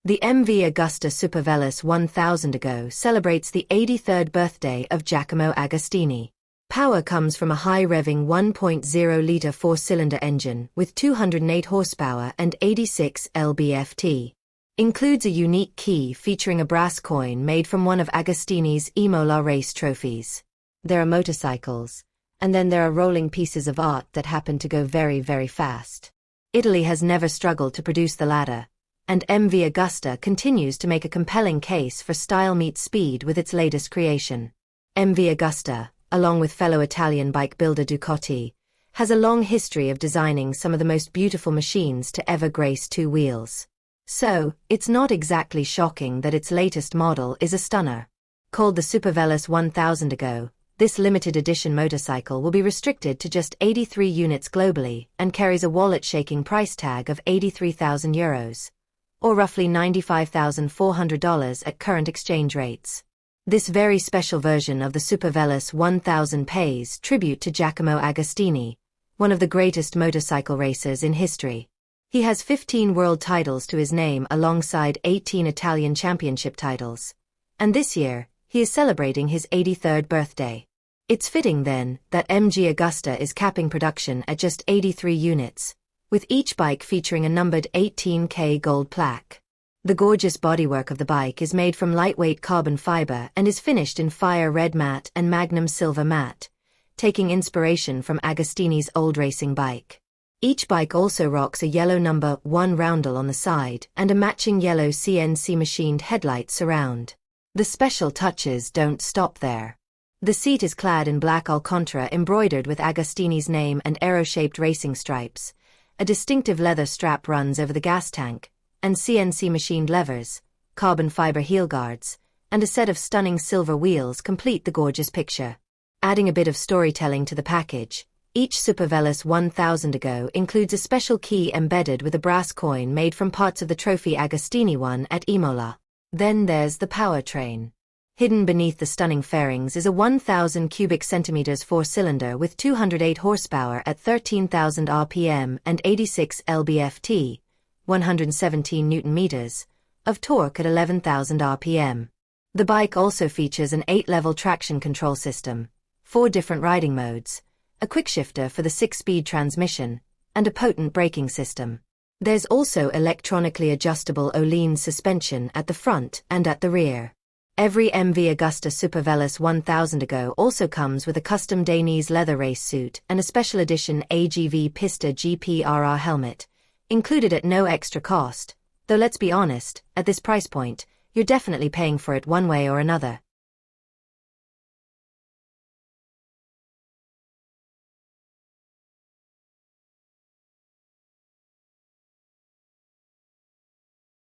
The MV Agusta Superveloce 1000 ago celebrates the 83rd birthday of Giacomo Agostini. Power comes from a high-revving 1.0-liter four-cylinder engine with 208 horsepower and 86 lb-ft. Includes a unique key featuring a brass coin made from one of Agostini's Imola race trophies. There are motorcycles, and then there are rolling pieces of art that happen to go very, very fast. Italy has never struggled to produce the latter, and MV Agusta continues to make a compelling case for style meets speed with its latest creation. MV Agusta, along with fellow Italian bike builder Ducati, has a long history of designing some of the most beautiful machines to ever grace two wheels. So, it's not exactly shocking that its latest model is a stunner. Called the Superveloce 1000 ago, this limited edition motorcycle will be restricted to just 83 units globally and carries a wallet-shaking price tag of €83,000, or roughly $95,400 at current exchange rates. This very special version of the Superveloce 1000 pays tribute to Giacomo Agostini, one of the greatest motorcycle racers in history. He has 15 world titles to his name alongside 18 Italian championship titles. And this year, he is celebrating his 83rd birthday. It's fitting then that MV Agusta is capping production at just 83 units, with each bike featuring a numbered 18K gold plaque. The gorgeous bodywork of the bike is made from lightweight carbon fiber and is finished in fire red matte and magnum silver matte, taking inspiration from Agostini's old racing bike. Each bike also rocks a yellow number 1 roundel on the side and a matching yellow CNC machined headlight surround. The special touches don't stop there. The seat is clad in black Alcantara embroidered with Agostini's name and arrow-shaped racing stripes. A distinctive leather strap runs over the gas tank, and CNC machined levers, carbon fiber heel guards, and a set of stunning silver wheels complete the gorgeous picture. Adding a bit of storytelling to the package, each Superveloce 1000 ago includes a special key embedded with a brass coin made from parts of the trophy Agostini won at Imola. Then there's the powertrain. Hidden beneath the stunning fairings is a 1,000 cubic centimeters four-cylinder with 208 horsepower at 13,000 rpm and 86 lb-ft, 117 Nm, of torque at 11,000 rpm. The bike also features an 8-level traction control system, 4 different riding modes, a quickshifter for the 6-speed transmission, and a potent braking system. There's also electronically adjustable Öhlins suspension at the front and at the rear. Every MV Agusta Superveloce 1000 ago also comes with a custom Dainese leather race suit and a special edition AGV Pista GPRR helmet, included at no extra cost, though let's be honest, at this price point, you're definitely paying for it one way or another.